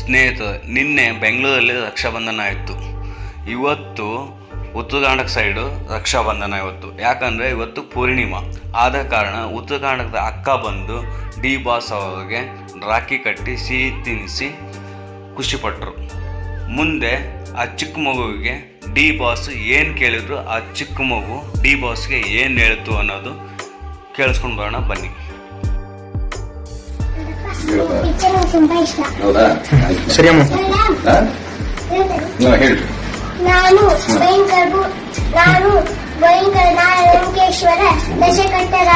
ಸ್ನೇಹಿತರೆ, ನಿನ್ನೆ ಬೆಂಗಳೂರಲ್ಲಿ ರಕ್ಷಾಬಂಧನ ಆಯಿತು. ಇವತ್ತು ಉತ್ತರ ಕರ್ನಾಟಕ ಸೈಡು ರಕ್ಷಾಬಂಧನ ಇವತ್ತು. ಯಾಕಂದರೆ ಇವತ್ತು ಪೂರ್ಣಿಮಾ ಆದ ಕಾರಣ ಉತ್ತರ ಕರ್ನಾಟಕದ ಅಕ್ಕ ಬಂದು ಡಿ ಬಾಸ್ ಅವರಿಗೆ ರಾಖಿ ಕಟ್ಟಿ ಸಿಹಿ ತಿನ್ನಿಸಿ ಖುಷಿಪಟ್ಟರು. ಮುಂದೆ ಆ ಚಿಕ್ಕ ಮಗುವಿಗೆ ಡಿ ಬಾಸ್ ಏನು ಕೇಳಿದ್ರು, ಆ ಚಿಕ್ಕ ಮಗು ಡಿ ಬಾಸ್ಗೆ ಏನು ಹೇಳ್ತು ಅನ್ನೋದು ಕೇಳಿಸ್ಕೊಂಡು ಬರೋಣ ಬನ್ನಿ. ಸರಿ ಅಮ್ಮ. ನಾನು ಭಯಂಕರ ವೆಂಕಟೇಶ್ವರ ದಶಕಂಠರ